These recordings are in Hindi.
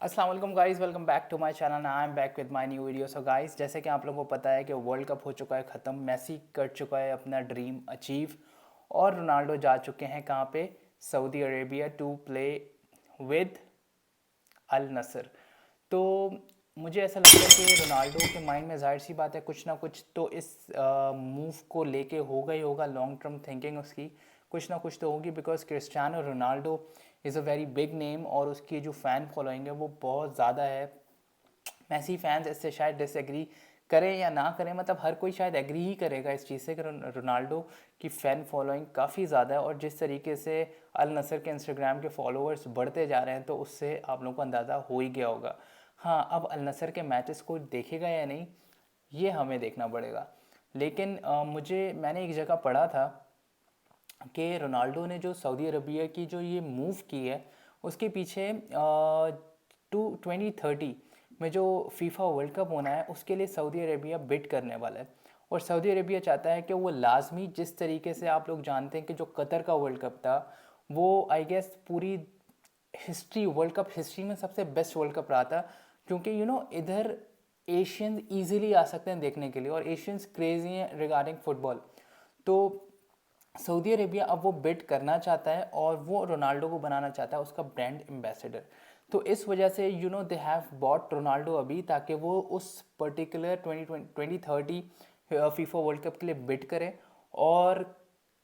अस्सलाम वालेकुम guys, welcome back to my channel. I am back with my new video. So guys, जैसे कि आप लोगों को पता है कि वर्ल्ड कप हो चुका है ख़त्म। मेसी कर चुका है अपना ड्रीम अचीव और रोनाल्डो जा चुके हैं कहाँ पे, Saudi Arabia to play with Al Nassr. तो मुझे ऐसा लगता है कि रोनाल्डो के माइंड में जाहिर सी बात है कुछ ना कुछ तो इस मूव को लेके होगा ही होगा। लॉन्ग टर्म थिंकिंग उसकी कुछ ना कुछ तो होगी, because Cristiano Ronaldo is a very big name और उसकी जो फ़ैन फॉलोइंग है वो बहुत ज़्यादा है। मैसी फैंस इससे शायद डिसएग्री करें या ना करें, मतलब हर कोई शायद एग्री ही करेगा इस चीज़ से कि रोनाल्डो की फ़ैन फॉलोइंग काफ़ी ज़्यादा है। और जिस तरीके से अल नसर के इंस्टाग्राम के फॉलोअर्स बढ़ते जा रहे हैं तो उससे आप लोगों को अंदाज़ा हो ही गया होगा। हाँ, अब अल नसर के मैचेस को देखेगा या नहीं ये हमें देखना पड़ेगा। लेकिन मैंने एक जगह पढ़ा था कि रोनाल्डो ने जो सऊदी अरबिया की जो ये मूव की है उसके पीछे टू 2030 में जो फीफा वर्ल्ड कप होना है उसके लिए सऊदी अरबिया बिड करने वाला है। और सऊदी अरबिया चाहता है कि वो लाजमी, जिस तरीके से आप लोग जानते हैं कि जो कतर का वर्ल्ड कप था वो आई गेस पूरी हिस्ट्री, वर्ल्ड कप हिस्ट्री में सबसे बेस्ट वर्ल्ड कप रहा था, क्योंकि इधर एशियंस इजीली आ सकते हैं देखने के लिए और एशियंस क्रेजी हैं रिगार्डिंग फुटबॉल। तो सऊदी अरेबिया अब वो बिड करना चाहता है और वो रोनाल्डो को बनाना चाहता है उसका ब्रांड एम्बेसडर। तो इस वजह से दे हैव बॉट रोनाल्डो अभी, ताकि वो उस पर्टिकुलर 2030 फीफा वर्ल्ड कप के लिए बिड करें और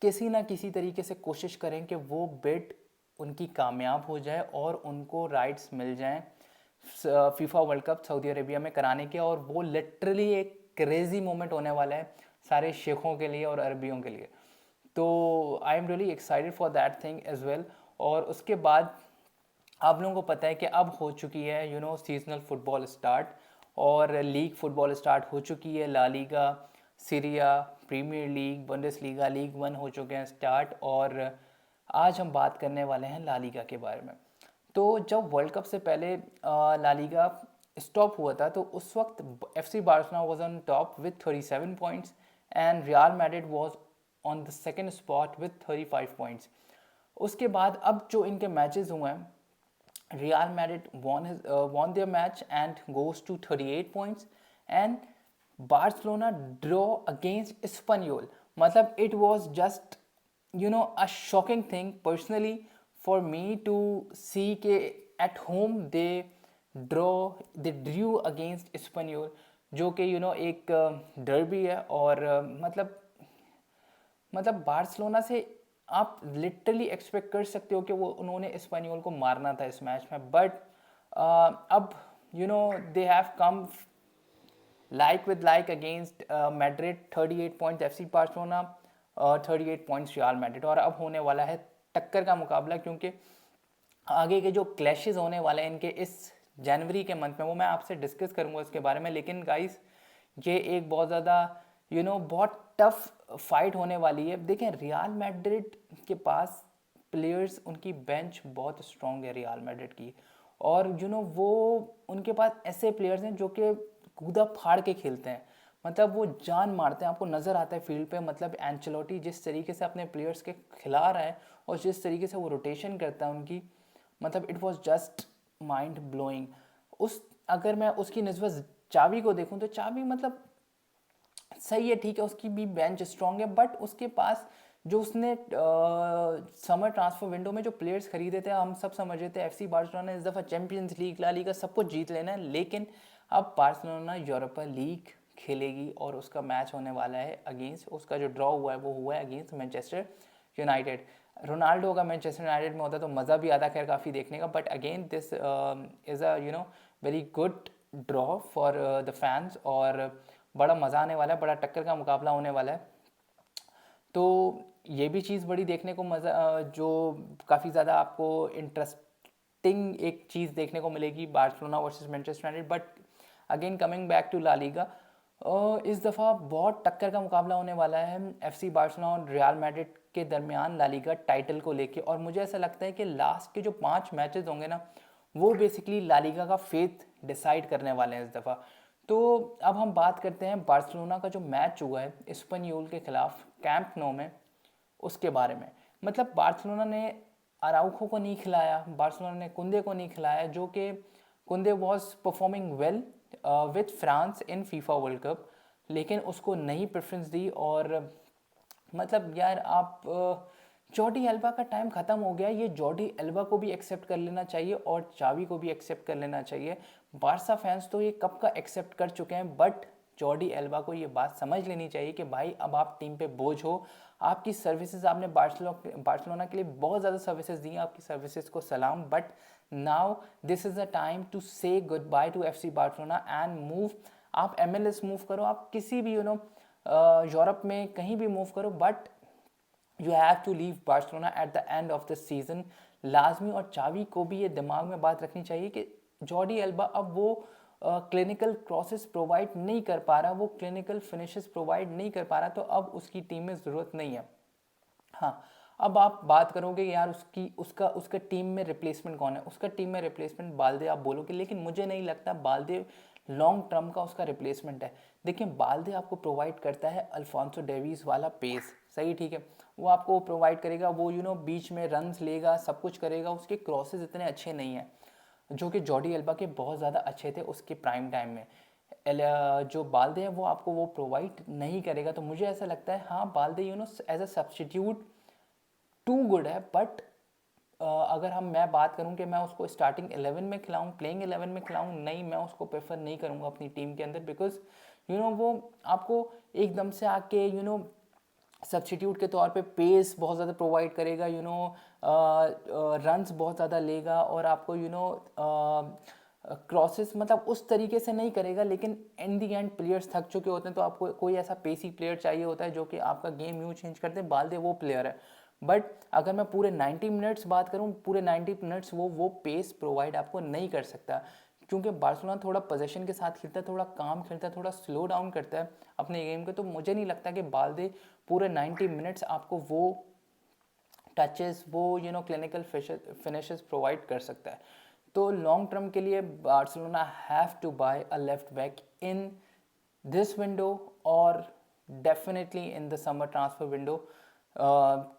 किसी ना किसी तरीके से कोशिश करें कि वो बिड उनकी कामयाब हो जाए और उनको राइट्स मिल जाएं FIFA world cup Saudi Arabia में कराने के। और वो लिटरली एक क्रेजी मोमेंट होने वाला है सारे शेखों के लिए और अरबियों के लिए। तो I am really excited for that thing as well. और उसके बाद आप लोगों को पता है कि अब हो चुकी है सीजनल फुटबॉल स्टार्ट और लीग फुटबॉल स्टार्ट हो चुकी है। La Liga, Serie A, Premier League, Bundesliga, Ligue one हो चुके हैं स्टार्ट। और आज हम बात करने वाले हैं ला लीगा के बारे में। तो जब वर्ल्ड कप से पहले ला लीगा स्टॉप हुआ था तो उस वक्त FC Barcelona was on top with 37 points and real Madrid was on the second spot with 35 points. उसके बाद अब जो इनके मैचेस हुए हैं, Real Madrid won their match and goes to 38 points, and Barcelona draw against Espanyol. मतलब it was just a shocking thing personally for me to see के at home they drew against Espanyol, जो कि एक डर्बी है। और मतलब बार्सिलोना से आप लिटरली एक्सपेक्ट कर सकते हो कि वो उन्होंने स्पेनियोल को मारना था इस मैच में। बट अब they have come like with like against Madrid. 38 points FC Barcelona, 38 points real Madrid. और अब होने वाला है टक्कर का मुकाबला, क्योंकि आगे के जो क्लैशेस होने वाले हैं इनके इस जनवरी के मंथ में वो मैं आपसे डिस्कस करूंगा इसके बारे में। लेकिन गाइस, ये एक बहुत ज़्यादा बहुत टफ फाइट होने वाली है। देखें, रियल मैड्रिड के पास प्लेयर्स, उनकी बेंच बहुत स्ट्रॉन्ग है रियल मैड्रिड की। और वो उनके पास ऐसे प्लेयर्स हैं जो कि कूदा फाड़ के खेलते हैं, मतलब वो जान मारते हैं। आपको नज़र आता है फील्ड पे, मतलब एंचेलोटी जिस तरीके से अपने प्लेयर्स के खिला रहा है और जिस तरीके से वो रोटेशन करता है उनकी, मतलब it was just mind blowing. उस अगर मैं उसकी निस्बत चाबी को देखूं तो चाबी मतलब सही है, ठीक है, उसकी भी बेंच स्ट्रांग है, बट उसके पास जो उसने समर ट्रांसफर विंडो में जो प्लेयर्स खरीदे थे, हम सब समझ रहे थे एफसी बार्सिलोना इस दफ़ा चैंपियंस लीग, ला लीगा सब कुछ जीत लेना है। लेकिन अब बार्सिलोना यूरोपा लीग खेलेगी और उसका मैच होने वाला है अगेंस्ट, उसका जो ड्रॉ हुआ है वो हुआ है अगेंस्ट मैनचेस्टर यूनाइटेड। रोनाल्डो का मैनचेस्टर यूनाइटेड में होता तो मज़ा भी आता खैर काफ़ी देखने का, but again this is a very good draw for the fans और बड़ा मज़ा आने वाला है, बड़ा टक्कर का मुकाबला होने वाला है। तो ये भी चीज़ बड़ी देखने को मज़ा, जो काफ़ी ज़्यादा आपको इंटरेस्टिंग एक चीज़ देखने को मिलेगी, Barcelona versus Manchester United. But again coming back to La Liga, इस दफ़ा बहुत टक्कर का मुकाबला होने वाला है एफसी बार्सिलोना और रियल मैड्रिड के दरमियान ला लीगा टाइटल को लेके। और मुझे ऐसा लगता है कि लास्ट के जो 5 मैचेस होंगे ना, वो बेसिकली ला लीगा का फेथ डिसाइड करने वाले हैं इस दफ़ा। तो अब हम बात करते हैं बार्सिलोना का जो मैच हुआ है एस्पान्योल के खिलाफ कैंप नो में, उसके बारे में। मतलब बार्सिलोना ने अराउखो को नहीं खिलाया, बार्सिलोना ने कुंदे को नहीं खिलाया, जो कि कुंदे was performing well with France in FIFA world cup, लेकिन उसको नहीं प्रेफरेंस दी। और मतलब यार आप जॉर्डी एल्बा का टाइम ख़त्म हो गया। ये जॉर्डी एल्बा को भी एक्सेप्ट कर लेना चाहिए और चावी को भी एक्सेप्ट कर लेना चाहिए। बारसा फैंस तो ये कब का एक्सेप्ट कर चुके हैं, बट जॉर्डी एल्बा को ये बात समझ लेनी चाहिए कि भाई अब आप टीम पे बोझ हो। आपकी सर्विसेज आपने बार्सिलोना के लिए बहुत ज़्यादा सर्विसेज दी हैं, आपकी सर्विसेज को सलाम, but now this is a time to say good bye to FC Barcelona and move. आप MLS मूव करो, आप किसी भी यूरोप में कहीं भी मूव करो, but you have to leave Barcelona at the end of the season लाजमी। और चावी को भी ये दिमाग में बात रखनी चाहिए कि जॉर्डी एल्बा अब वो क्लिनिकल क्रॉसेस प्रोवाइड नहीं कर पा रहा, वो क्लिनिकल फिनिशेस प्रोवाइड नहीं कर पा रहा, तो अब उसकी टीम में ज़रूरत नहीं है। हाँ, अब आप बात करोगे यार उसकी उसका उसका टीम में रिप्लेसमेंट कौन है, उसका टीम में रिप्लेसमेंट बाल्दे आप बोलोगे, लेकिन मुझे नहीं लगता बाल्दे लॉन्ग टर्म का उसका रिप्लेसमेंट है। देखिए बाल्दे आपको प्रोवाइड करता है अल्फोंसो डेविस वाला पेस, सही ठीक है, वो आपको प्रोवाइड करेगा, वो बीच में रन्स लेगा, सब कुछ करेगा। उसके क्रॉसेस इतने अच्छे नहीं हैं जो कि जॉर्डी एल्बा के बहुत ज़्यादा अच्छे थे उसके प्राइम टाइम में। जो बाल्दे है वो आपको वो प्रोवाइड नहीं करेगा। तो मुझे ऐसा लगता है हाँ Balde as a substitute too good है, बट अगर मैं बात करूं कि मैं उसको स्टार्टिंग 11 में खिलाऊं, प्लेइंग 11 में खिलाऊं, नहीं, मैं उसको प्रेफर नहीं करूंगा अपनी टीम के अंदर, बिकॉज वो आपको एकदम से आके सब्सटीट्यूट के तौर पे पेस बहुत ज़्यादा प्रोवाइड करेगा, रन्स बहुत ज़्यादा लेगा और आपको क्रॉसेस मतलब उस तरीके से नहीं करेगा। लेकिन इन दी एंड प्लेयर्स थक चुके होते हैं, तो आपको कोई ऐसा पेसी प्लेयर चाहिए होता है जो कि आपका गेम यूँ चेंज कर दे। बाल्दे वो प्लेयर है, बट अगर मैं पूरे 90 मिनट्स बात करूं, पूरे 90 मिनट्स वो पेस प्रोवाइड आपको नहीं कर सकता, क्योंकि बार्सिलोना थोड़ा पोजीशन के साथ खेलता है, थोड़ा काम खेलता है, थोड़ा स्लो डाउन करता है अपने गेम को। तो मुझे नहीं लगता कि बाल्दे पूरे 90 मिनट्स आपको वो टचेस, वो क्लिनिकल फिनिशेस प्रोवाइड कर सकता है। तो लॉन्ग टर्म के लिए Barcelona have to buy a left back in this window और definitely in the summer transfer window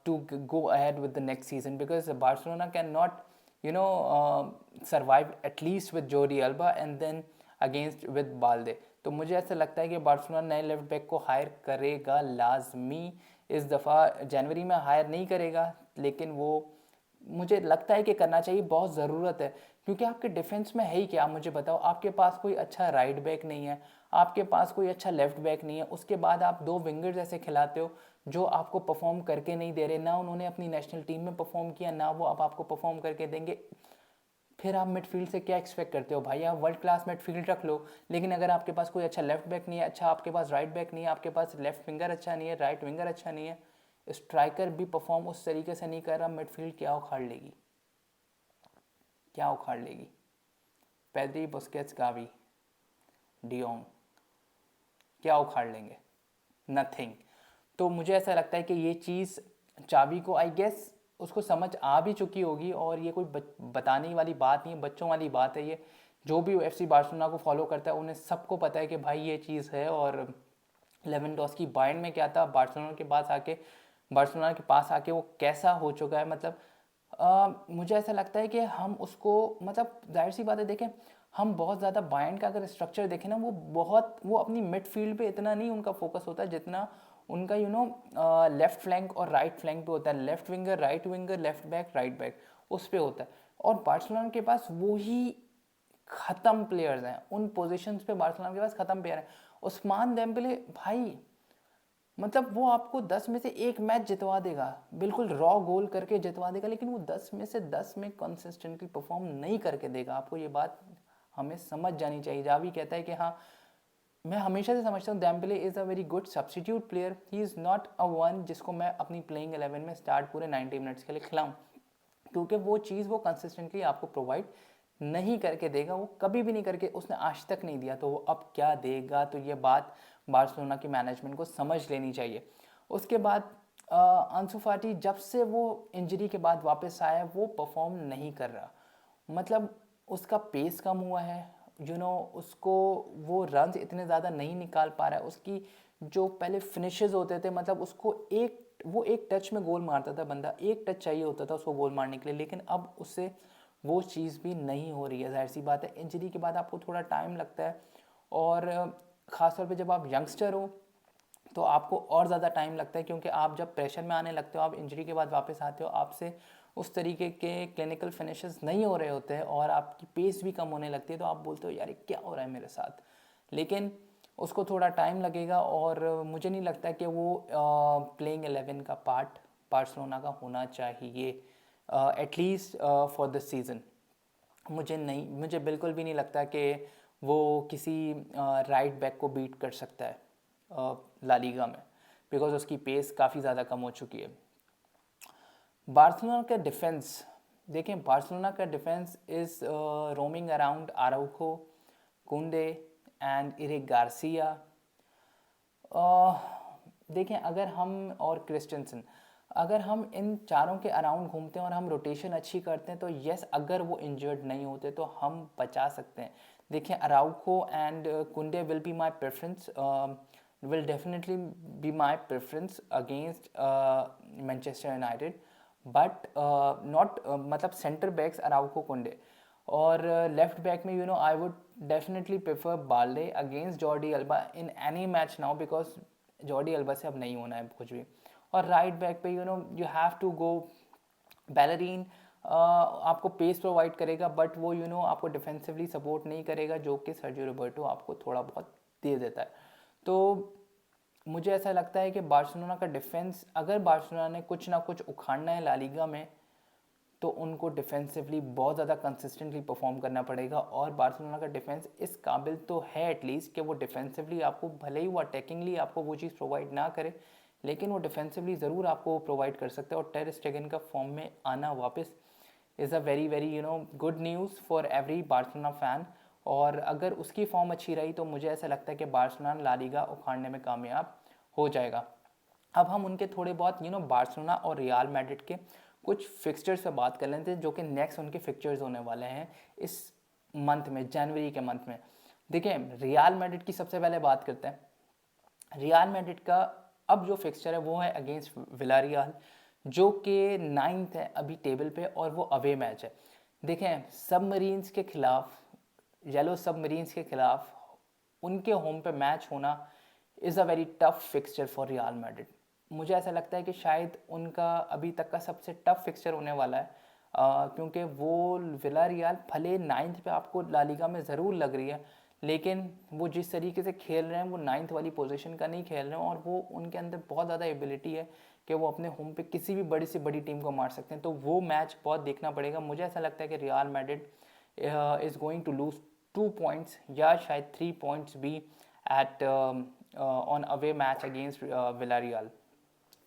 to go ahead with the next season, because Barcelona cannot survive at least with Jordi Alba and then against with Balde। तो मुझे ऐसा लगता है कि बार्सिलोना नए लेफ्ट बैक को हायर करेगा लाजमी। इस दफ़ा जनवरी में हायर नहीं करेगा, लेकिन वो मुझे लगता है कि करना चाहिए, बहुत ज़रूरत है। क्योंकि आपके डिफेंस में है ही क्या, मुझे बताओ, आपके पास कोई अच्छा राइट बैक नहीं है, आपके पास कोई अच्छा लेफ्ट बैक नहीं है, उसके बाद आप दो विंगर्स ऐसे खिलाते हो जो आपको परफॉर्म करके नहीं दे रहे, ना उन्होंने अपनी नेशनल टीम में परफॉर्म किया, ना वो अब आपको परफॉर्म करके देंगे। फिर आप मिडफील्ड से क्या एक्सपेक्ट करते हो भाई? आप वर्ल्ड क्लास मिडफील्ड रख लो, लेकिन अगर आपके पास कोई अच्छा लेफ्ट बैक नहीं है, अच्छा आपके पास राइट बैक नहीं है, आपके पास लेफ्ट विंगर अच्छा नहीं है, राइट विंगर अच्छा नहीं है, स्ट्राइकर भी परफॉर्म उस तरीके से नहीं कर रहा, मिडफील्ड क्या उखाड़ लेगी, क्या उखाड़ लेगी? पेद्री, बुस्केट्स, गावी, डियोंग क्या उखाड़ लेंगे? नथिंग। तो मुझे ऐसा लगता है कि ये चीज़ चावी को आई गेस उसको समझ आ भी चुकी होगी, और ये कोई बताने वाली बात नहीं है, बच्चों वाली बात है ये। जो भी FC बार्सिलोना को फॉलो करता है उन्हें सबको पता है कि भाई ये चीज़ है। और लेवेंडोस्की बायर्न में क्या था, बार्सिलोना के पास आके वो कैसा हो चुका है। मतलब मुझे ऐसा लगता है कि हम उसको, मतलब जाहिर सी बात है, देखें हम बहुत ज़्यादा बायर्न का अगर स्ट्रक्चर देखें ना, वो अपनी मिडफील्ड पे इतना नहीं उनका फोकस होता है जितना उनका लेफ्ट फ्लैंक और राइट फ्लैंक पे होता है। Left winger, right winger, left back, right back, उस पे होता है। और बार्सिलोना के पास वही ख़त्म प्लेयर्स हैं उन पोजीशंस पे, बार्सिलोना के पास ख़त्म प्लेयर हैं। उस्मान डेम्बेले भाई, मतलब वो आपको 10 में से एक मैच जितवा देगा, बिल्कुल रॉ गोल करके जितवा देगा, लेकिन वो 10 में से 10 में कंसिस्टेंटली परफॉर्म नहीं करके देगा आपको। ये बात हमें समझ जानी चाहिए। जावी कहता है कि हाँ, मैं हमेशा से समझता हूँ Dembélé is a very good substitute player, he is not a one जिसको मैं अपनी प्लेइंग 11 में स्टार्ट पूरे 90 मिनट्स के लिए खिलाऊँ, क्योंकि वो चीज़ वो कंसिस्टेंटली आपको प्रोवाइड नहीं करके देगा, वो कभी भी नहीं करके, उसने आज तक नहीं दिया, तो वो अब क्या देगा? तो ये बात बार्सिलोना की मैनेजमेंट को समझ लेनी चाहिए। उसके बाद अंसु फाटी जब से वो इंजरी के बाद वापस आया है वो परफॉर्म नहीं कर रहा, मतलब उसका पेस कम हुआ है, उसको वो रन्स इतने ज़्यादा नहीं निकाल पा रहा है। उसकी जो पहले फिनिशेस होते थे, मतलब उसको वो एक टच में गोल मारता था बंदा, एक टच चाहिए होता था उसको गोल मारने के लिए, लेकिन अब उससे वो चीज़ भी नहीं हो रही है। ज़ाहिर सी बात है, इंजरी के बाद आपको थोड़ा टाइम लगता है, और ख़ासतौर पे जब आप यंगस्टर हो तो आपको और ज़्यादा टाइम लगता है, क्योंकि आप जब प्रेशर में आने लगते हो, आप इंजरी के बाद वापस आते हो, आपसे उस तरीके के क्लिनिकल फिनिशेस नहीं हो रहे होते हैं और आपकी पेस भी कम होने लगती है, तो आप बोलते हो यार ये क्या हो रहा है मेरे साथ। लेकिन उसको थोड़ा टाइम लगेगा, और मुझे नहीं लगता कि वो प्लेइंग 11 का पार्ट बार्सिलोना का होना चाहिए, एटलीस्ट फॉर दिस सीज़न। मुझे बिल्कुल भी नहीं लगता कि वो किसी राइट बैक को बीट कर सकता है ला लीगा में, बिकॉज उसकी पेस काफ़ी ज़्यादा कम हो चुकी है। बार्सिलोना का डिफेंस देखें, बार्सिलोना का डिफेंस इज़ रोमिंग अराउंड आराउखो, कुंडे एंड इरिक गार्सिया। देखें, अगर हम और क्रिस्टेंसन, अगर हम इन चारों के अराउंड घूमते हैं और हम रोटेशन अच्छी करते हैं तो यस, अगर वो इंजर्ड नहीं होते तो हम बचा सकते हैं। देखें, अराउको एंड कुंडे will be my preference, will definitely be my preference against Manchester United, but not मतलब सेंटर बैक्स अराउको कुंडे, और लेफ्ट बैक में I would definitely prefer Balde against Jordi alba in any match now, because Jordi alba से अब नहीं होना है कुछ भी। और राइट बैक पे यू हैव टू गो बैलरीन, आपको पेस प्रोवाइड करेगा, बट वो आपको डिफेंसिवली सपोर्ट नहीं करेगा, जो कि सर्जियो रोबर्टो आपको थोड़ा बहुत दे देता है। तो मुझे ऐसा लगता है कि बार्सिलोना का डिफेंस, अगर बार्सिलोना ने कुछ ना कुछ उखाड़ना है ला लीगा में, तो उनको डिफेंसिवली बहुत ज़्यादा कंसिस्टेंटली परफॉर्म करना पड़ेगा। और बार्सिलोना का डिफेंस इस काबिल तो है एटलीस्ट कि वो डिफेंसिवली आपको, भले ही वो अटैकिंगली आपको वो चीज़ प्रोवाइड ना करे, लेकिन वो डिफेंसिवली ज़रूर आपको प्रोवाइड कर सकते हैं। और टेर स्टेगन का फॉर्म में आना वापस is a very very good news for every Barcelona fan. और अगर उसकी फॉर्म अच्छी रही तो मुझे ऐसा लगता है कि बार्सिलोना ला लीगा उखाड़ने में कामयाब हो जाएगा। अब हम उनके थोड़े बहुत बार्सिलोना और रियल मैड्रिड के कुछ फिक्सचर्स पे बात कर लेते हैं, जो कि नेक्स्ट उनके फिक्सचर्स होने वाले हैं इस मंथ में, जनवरी के मंथ में। देखिए, रियल मैड्रिड की सबसे पहले बात करते हैं। रियल मैड्रिड का अब जो फिक्सचर है वो है अगेंस्ट विलारियल, जो कि 9th है अभी टेबल पे, और वो अवे मैच है। देखें, सबमरीन्स के खिलाफ, येलो सबमरीन्स के खिलाफ उनके होम पे मैच होना is a very tough fixture for real Madrid. मुझे ऐसा लगता है कि शायद उनका अभी तक का सबसे टफ फिक्सचर होने वाला है, क्योंकि वो विलारियल भले 9th पे आपको ला लीगा में ज़रूर लग रही है, लेकिन वो जिस तरीके से खेल रहे हैं वो 9th वाली पोजीशन का नहीं खेल रहे हैं, और वो उनके अंदर बहुत ज़्यादा एबिलिटी है कि वो अपने होम पे किसी भी बड़ी से बड़ी टीम को मार सकते हैं। तो वो मैच बहुत देखना पड़ेगा। मुझे ऐसा लगता है कि Real Madrid is going to lose 2 points या शायद 3 पॉइंट्स भी at on away match against Villarreal.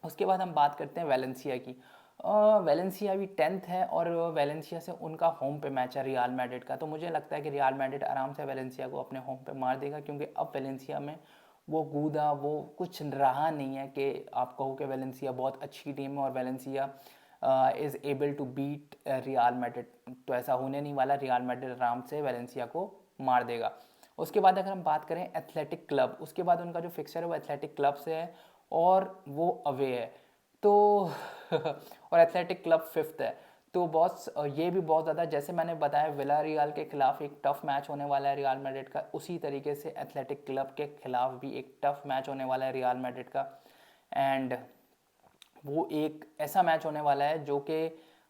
उसके बाद हम बात करते हैं वेलेंसिया की। वेलेंसिया भी 10th है, और वेलेंसिया से उनका होम पे मैच है रियल मैड्रिड का। तो मुझे लगता है कि रियल मैड्रिड आराम से वेलेंसिया को अपने होम पे मार देगा, क्योंकि अब वेलेंसिया में वो कूदा वो कुछ रहा नहीं है कि आप कहो कि वेलेंसिया बहुत अच्छी टीम है और Valencia is able to beat Real Madrid. तो ऐसा होने नहीं वाला, रियल मैड्रिड आराम से वेलेंसिया को मार देगा। उसके बाद अगर हम बात करें एथलेटिक क्लब, उसके बाद उनका जो फिक्सचर है वो एथलेटिक क्लब से है, और वो अवे है। तो और एथलेटिक क्लब 5th है। तो बहुत ये भी बहुत ज़्यादा, जैसे मैंने बताया विला रियल के खिलाफ एक टफ मैच होने वाला है रियल मैड्रिड का, उसी तरीके से एथलेटिक क्लब के खिलाफ भी एक टफ मैच होने वाला है रियल मैड्रिड का। एंड वो एक ऐसा मैच होने वाला है जो कि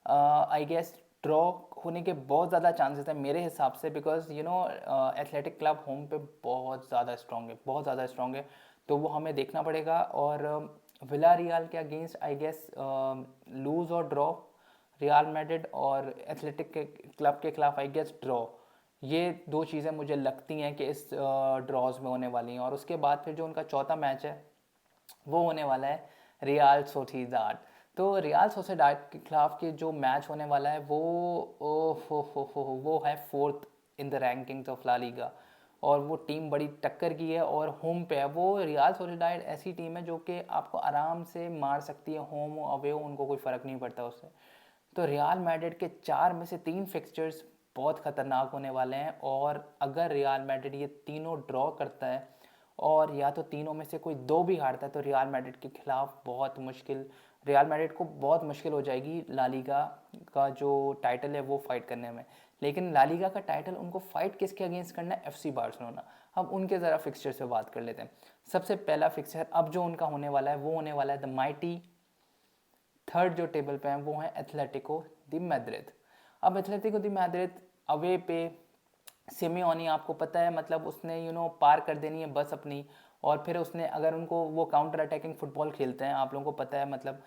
आई गेस ड्रॉ होने के बहुत ज़्यादा चांसेस हैं मेरे हिसाब से, बिकॉज एथलेटिक क्लब होम पे बहुत ज़्यादा स्ट्रॉन्ग है, बहुत ज़्यादा स्ट्रॉन्ग है। तो वो हमें देखना पड़ेगा। और विला रियल के अगेंस्ट आई गेस लूज़ और ड्रॉ, रियल मैड्रिड और एथलेटिक के क्लब के खिलाफ आई गेस ड्रॉ। ये दो चीज़ें मुझे लगती हैं कि इस ड्रॉज में होने वाली हैं। और उसके बाद फिर जो उनका चौथा मैच है वो होने वाला है रियल सोसिएदाद। तो रियल सोसिएदाद के खिलाफ के जो मैच होने वाला है वो वो है 4th in the rankings of La Liga, और वो टीम बड़ी टक्कर की है और होम पे है। वो रियल सोसिएदाद ऐसी टीम है जो कि आपको आराम से मार सकती है, होम हो अवे हो उनको कोई फ़र्क नहीं पड़ता उससे। तो रियल मैड्रिड के 4 में से 3 फिक्सचर्स बहुत ख़तरनाक होने वाले हैं, और अगर रियल मैड्रिड ये तीनों ड्रॉ करता है और या तो तीनों में से कोई दो भी हारता है तो रियल मैड्रिड के खिलाफ बहुत मुश्किल रियल मैड्रिड को बहुत मुश्किल हो जाएगी ला लीगा का जो टाइटल है वो फाइट करने में। लेकिन ला लीगा का टाइटल उनको फाइट किसके अगेंस्ट करना है? FC Barcelona. अब उनके ज़रा फिक्सचर से बात कर लेते हैं। सबसे पहला फिक्सचर अब जो उनका होने वाला है वो होने वाला है द माइटी थर्ड जो टेबल पे है वो है एथलेटिको द मैड्रिड। अब एथलेटिको द मैड्रिड अवे पे सिमियोनी, आपको पता है मतलब उसने पार कर देनी है बस अपनी, और फिर उसने अगर उनको वो काउंटर अटैकिंग फुटबॉल खेलते हैं, आप लोगों को पता है मतलब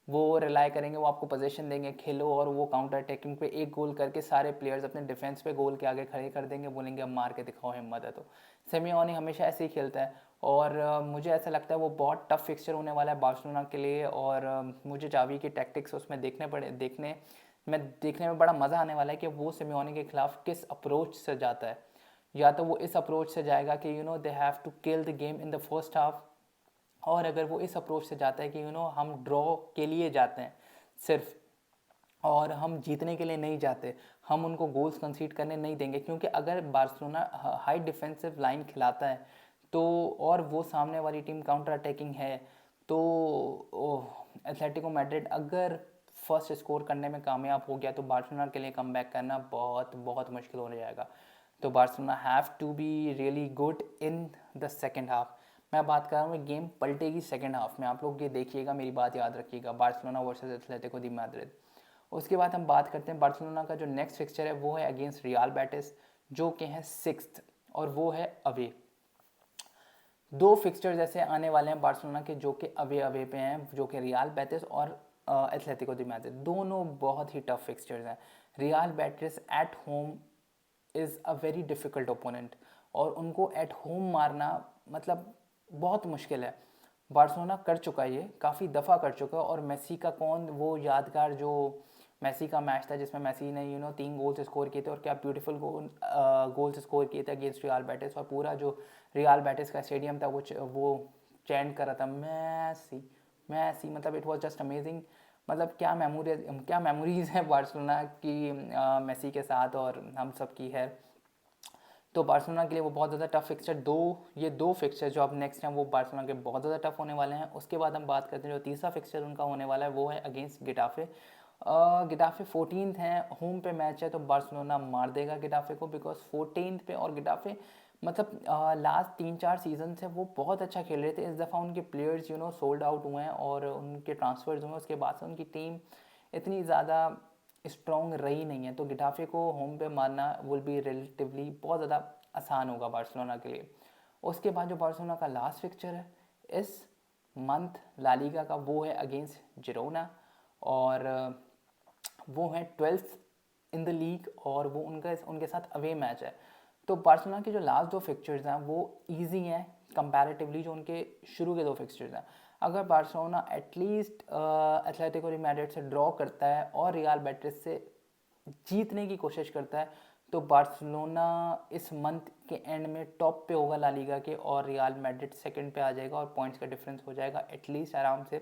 वो रिलाई करेंगे, वो आपको पोजीशन देंगे खेलो, और वो काउंटर अटैकिंग पे एक गोल करके सारे प्लेयर्स अपने डिफेंस पे गोल के आगे खड़े कर देंगे, बोलेंगे अब मार के दिखाओ हिम्मत है। तो सिमियोनी हमेशा ऐसे ही खेलता है, और मुझे ऐसा लगता है वो बहुत टफ फिक्सचर होने वाला है बार्सिलोना के लिए, और मुझे चावी की टैक्टिक्स उसमें देखने में बड़ा मज़ा आने वाला है कि वो सिमियोनी के खिलाफ किस अप्रोच से जाता है। या तो वो इस अप्रोच से जाएगा कि they have to kill the game in the first half, और अगर वो इस अप्रोच से जाता है कि हम ड्रॉ के लिए जाते हैं सिर्फ, और हम जीतने के लिए नहीं जाते, हम उनको गोल्स कंसीड करने नहीं देंगे, क्योंकि अगर बार्सिलोना हाई डिफेंसिव लाइन खिलाता है तो, और वो सामने वाली टीम काउंटर अटैकिंग है, तो एथलेटिको मैड्रिड अगर फर्स्ट स्कोर करने में कामयाब हो गया तो बार्सिलोना के लिए कमबैक करना बहुत बहुत मुश्किल हो जाएगा। तो Barcelona have to be really good in the second half. मैं बात कर रहा हूँ गेम पलटेगी सेकेंड हाफ में, आप लोग ये देखिएगा, मेरी बात याद रखिएगा, बार्सिलोना वर्सेस एथलेटिको दी मैड्रिड। उसके बाद हम बात करते हैं बार्सिलोना का जो नेक्स्ट फिक्सचर है वो है अगेंस्ट रियल बेटिस, जो कि है 6th, और वो है अवे। दो फिक्सचर्स ऐसे आने वाले हैं बार्सिलोना के जो कि अवे पे हैं, जो कि रियल बेटिस और एथलेटिको दी मैड्रिड, दोनों बहुत ही टफ फिक्सचर्स हैं। Real Betis at home is a very difficult opponent, और उनको एट होम मारना मतलब बहुत मुश्किल है। बार्सिलोना कर चुका है, ये काफ़ी दफ़ा कर चुका है, और मेसी का कौन वो यादगार जो मेसी का मैच था जिसमें मेसी ने 3 गोल्स स्कोर किए थे, और क्या ब्यूटीफुल गोल्स स्कोर किए थे अगेंस्ट रियल बेटिस, और पूरा जो रियल बेटिस का स्टेडियम था वो चैंट कर रहा था मैसी मैसी, मतलब इट वाज जस्ट अमेजिंग। मतलब क्या मेमोरीज है बार्सिलोना की मेसी के साथ, और हम सब की है। तो बार्सिलोना के लिए वो बहुत ज़्यादा टफ फिक्सचर, ये दो फिक्सचर जो अब नेक्स्ट हैं वो बार्सिलोना के बहुत ज़्यादा टफ होने वाले हैं। उसके बाद हम बात करते हैं जो तीसरा फिक्सचर उनका होने वाला है वो है अगेंस्ट गिटाफे। गिटाफे 14th हैं, होम पे मैच है, तो बार्सिलोना मार देगा गिटाफे को, बिकॉज 14th पे, और गिटाफे मतलब लास्ट 3-4 सीजन से वो बहुत अच्छा खेल रहे थे। इस दफ़ा उनके प्लेयर्स सोल्ड आउट हुए हैं और उनके ट्रांसफर्स हुए, उसके बाद से उनकी टीम इतनी ज़्यादा स्ट्रॉन्ग रही नहीं है, तो गिटाफे को होम पे मारना विल बी रिलेटिवली बहुत ज़्यादा आसान होगा बार्सिलोना के लिए। उसके बाद जो बार्सिलोना का लास्ट फिक्चर है इस मंथ ला लीगा का, वो है अगेंस्ट जिरोना, और वो है 12th इन द लीग, और वो उनके साथ अवे मैच है। तो बार्सिलोना के जो लास्ट दो फिक्चर्स हैं वो ईजी हैं कंपैरेटिवली जो उनके शुरू के दो फिक्चर्स हैं। अगर बार्सिलोना एटलीस्ट एथलेटिको दी मैड्रिड से ड्रॉ करता है और रियल बेटिस से जीतने की कोशिश करता है, तो बार्सिलोना इस मंथ के एंड में टॉप पे होगा ला लीगा के, और रियल मैड्रिड सेकंड पे आ जाएगा, और पॉइंट्स का डिफरेंस हो जाएगा एटलीस्ट आराम से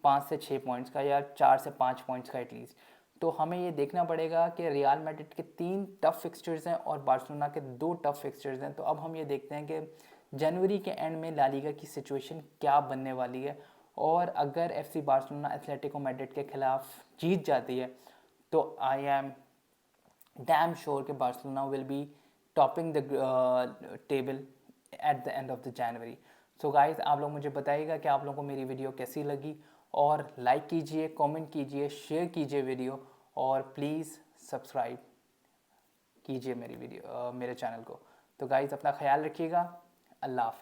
5 से 6 पॉइंट्स का, या 4 से 5 पॉइंट्स का एटलीस्ट। तो हमें ये देखना पड़ेगा कि रियल मैड्रिड के 3 टफ फिक्सचर्स हैं और बार्सिलोना के 2 टफ फिक्सचर्स हैं। तो अब हम ये देखते हैं कि जनवरी के एंड में ला लीगा की सिचुएशन क्या बनने वाली है, और अगर FC बार्सिलोना एथलेटिको मैड्रिड के खिलाफ जीत जाती है तो आई एम डैम श्योर कि Barcelona will be topping the table eight the end of the January. So guys, आप लोग मुझे बताइएगा कि आप लोगों को मेरी वीडियो कैसी लगी, और लाइक कीजिए, कमेंट कीजिए, शेयर कीजिए वीडियो, और प्लीज़ सब्सक्राइब कीजिए मेरे चैनल को। तो गाइस, अपना ख्याल रखिएगा। अल्लाह हाफ़िज़।